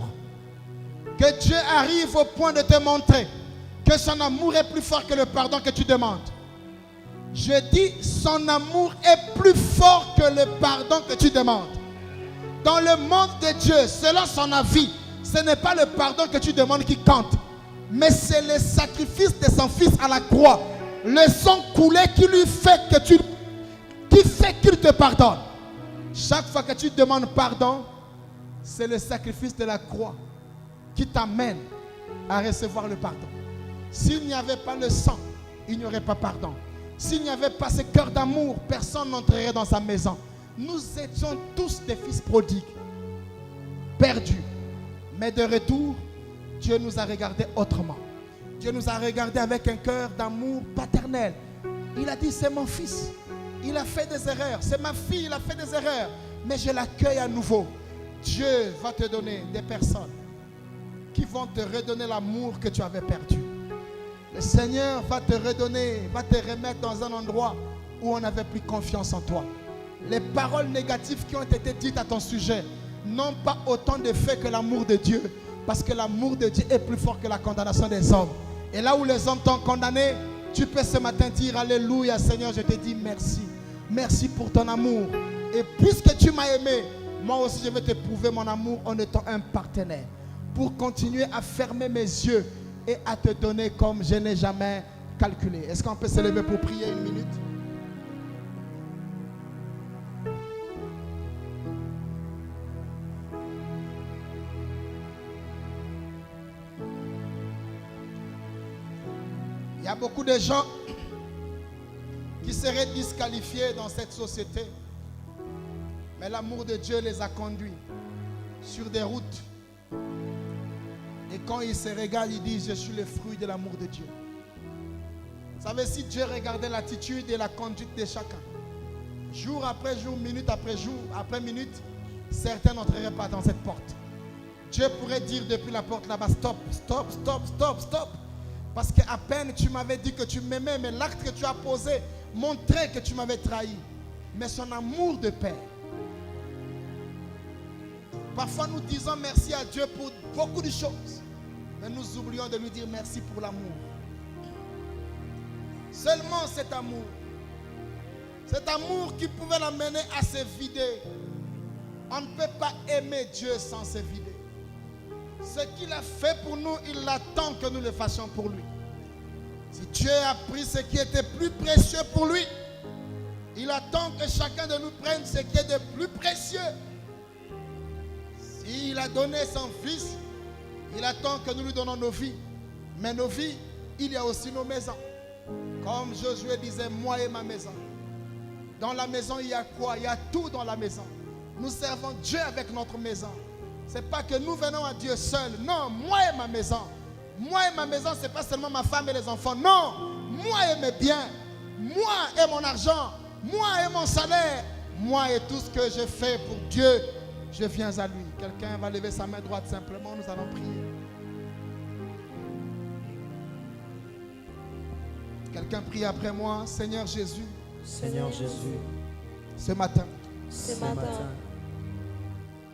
Que Dieu arrive au point de te montrer que son amour est plus fort que le pardon que tu demandes. Je dis, son amour est plus fort que le pardon que tu demandes. Dans le monde de Dieu, selon son avis, ce n'est pas le pardon que tu demandes qui compte, mais c'est le sacrifice de son fils à la croix. Le sang coulé qui lui fait qui fait qu'il te pardonne. Chaque fois que tu demandes pardon, c'est le sacrifice de la croix qui t'amène à recevoir le pardon. S'il n'y avait pas le sang, il n'y aurait pas pardon. S'il n'y avait pas ce cœur d'amour, personne n'entrerait dans sa maison. Nous étions tous des fils prodigues, perdus. Mais de retour, Dieu nous a regardés autrement. Dieu nous a regardés avec un cœur d'amour paternel. Il a dit, c'est mon fils. Il a fait des erreurs. C'est ma fille, il a fait des erreurs. Mais je l'accueille à nouveau. Dieu va te donner des personnes qui vont te redonner l'amour que tu avais perdu. Le Seigneur va te redonner, va te remettre dans un endroit où on n'avait plus confiance en toi. Les paroles négatives qui ont été dites à ton sujet n'ont pas autant d'effet que l'amour de Dieu. Parce que l'amour de Dieu est plus fort que la condamnation des hommes. Et là où les hommes t'ont condamné, tu peux ce matin dire alléluia Seigneur, je te dis merci. Merci pour ton amour. Et puisque tu m'as aimé, moi aussi je vais te prouver mon amour en étant un partenaire. Pour continuer à fermer mes yeux et à te donner comme je n'ai jamais calculé. Est-ce qu'on peut se lever pour prier une minute? beaucoup de gens qui seraient disqualifiés dans cette société. Mais l'amour de Dieu les a conduits sur des routes. Et quand ils se regardent, ils disent, je suis le fruit de l'amour de Dieu. Vous savez, si Dieu regardait l'attitude et la conduite de chacun, jour après jour, minute après minute, certains n'entreraient pas dans cette porte. Dieu pourrait dire depuis la porte là-bas, stop, stop, stop, stop, stop. Parce qu'à peine tu m'avais dit que tu m'aimais, mais l'acte que tu as posé montrait que tu m'avais trahi. Mais son amour de Père. Parfois nous disons merci à Dieu pour beaucoup de choses, mais nous oublions de lui dire merci pour l'amour. Seulement cet amour qui pouvait l'amener à se vider. On ne peut pas aimer Dieu sans se vider. Ce qu'il a fait pour nous, il attend que nous le fassions pour lui. Si Dieu a pris ce qui était plus précieux pour lui, il attend que chacun de nous prenne ce qui est de plus précieux. S'il a donné son fils, il attend que nous lui donnons nos vies. Mais nos vies, il y a aussi nos maisons. Comme Josué disait, moi et ma maison. Dans la maison, il y a quoi? Il y a tout dans la maison. Nous servons Dieu avec notre maison. Ce n'est pas que nous venons à Dieu seul. Non, moi et ma maison. Moi et ma maison, ce n'est pas seulement ma femme et les enfants. Non, moi et mes biens. Moi et mon argent. Moi et mon salaire. Moi et tout ce que je fais pour Dieu, je viens à lui. Quelqu'un va lever sa main droite simplement. Nous allons prier. Quelqu'un prie après moi. Seigneur Jésus. Seigneur Jésus. Ce matin. Ce matin.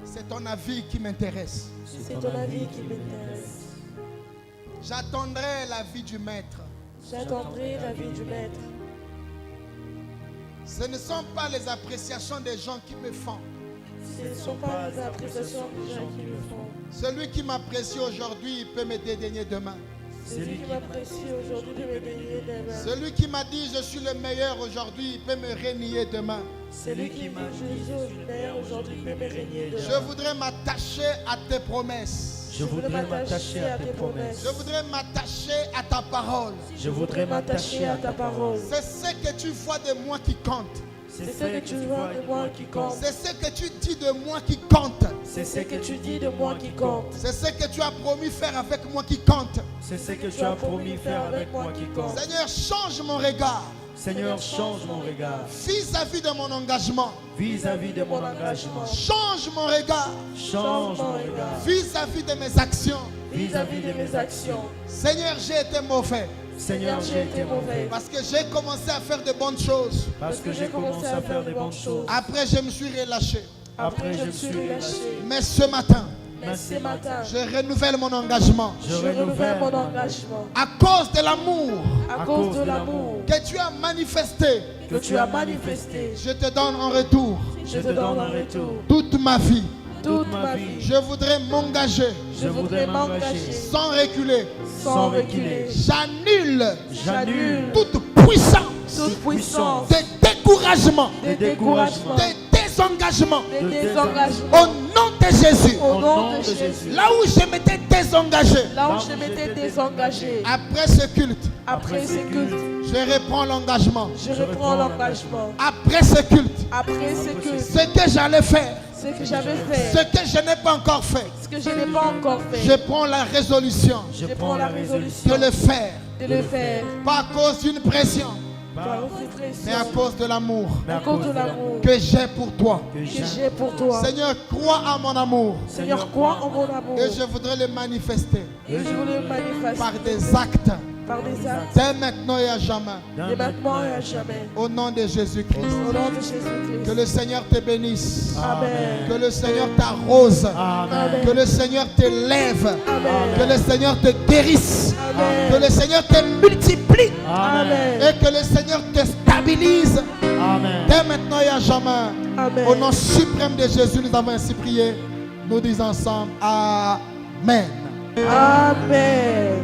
C'est ton avis qui m'intéresse. C'est ton avis qui m'intéresse. J'attendrai la vie du Maître. J'attendrai la vie du Maître. Ce ne sont pas les appréciations des gens qui me font. Ce ne sont pas les appréciations des gens qui me font. Celui qui m'apprécie aujourd'hui, il peut me dédaigner demain. Celui qui m'apprécie aujourd'hui peut me dédaigner demain. Celui qui m'a dit je suis le meilleur aujourd'hui, il peut me renier demain. Celui qui m'a dit je suis le meilleur aujourd'hui peut me renier demain. Je voudrais m'attacher à tes promesses. Je voudrais m'attacher à tes promesses. Je voudrais m'attacher à ta parole. Je voudrais m'attacher à ta parole. C'est ce que tu vois de moi qui compte. C'est ce que tu vois de moi qui compte. C'est ce que tu dis de moi qui compte. C'est ce que tu dis de moi qui compte. C'est ce que tu as promis faire avec moi qui compte. C'est ce que tu as promis faire avec moi qui compte. Seigneur, change mon regard. Seigneur, change mon regard. Vis-à-vis de mon engagement. Vis-à-vis de mon engagement. Change mon regard. Change mon regard. Vis-à-vis de mes actions. Vis-à-vis de mes actions. Seigneur, j'ai été mauvais. Seigneur, j'ai été mauvais. Parce que j'ai commencé à faire de bonnes choses. Parce que j'ai commencé à faire de bonnes choses. Après, je me suis relâché. Après, je me suis relâché. Mais ce matin, Mais ce matin, je renouvelle mon engagement. je renouvelle mon engagement. À cause de l'amour À cause de l'amour que tu as manifesté, que tu as manifesté, je te donne en retour je te donne en retour toute ma vie. toute ma vie. Je voudrais m'engager Je voudrais m'engager sans reculer. sans reculer. J'annule J'annule toute puissance toute puissance de découragement, de découragement, de désengagement. de désengagement. Au nom de Jésus. Au nom de Jésus. Là où je m'étais désengagé, Là où je m'étais désengagé, après ce culte, après ce culte, je reprends l'engagement. je reprends l'engagement. Après ce culte, Après ce culte, ce que j'allais faire, ce que j'avais ce fait, que je n'ai pas encore fait, ce que je n'ai pas encore je fait, prends la résolution je prends la résolution de le faire. de le faire. Pas à cause d'une pression, Par mais à cause de l'amour à cause de l'amour que j'ai pour toi. que j'ai pour toi. Seigneur, crois à mon amour Seigneur, crois en mon amour. et je voudrais le manifester Et je voulais le manifester par des actes par des actes dès maintenant et à jamais. de maintenant et à jamais. Au nom de Jésus-Christ. Au nom de Que Jésus-Christ. le Seigneur te bénisse. Amen. Que le Seigneur t'arrose. Amen. Que le Seigneur te lève. Amen. Que le Seigneur te guérisse. Amen. Que le Seigneur te multiplie. Amen. Et que le Seigneur te stabilise. Amen. Dès maintenant et à jamais. Amen. Au nom suprême de Jésus, nous avons ainsi prié. Nous disons ensemble Amen. Amen.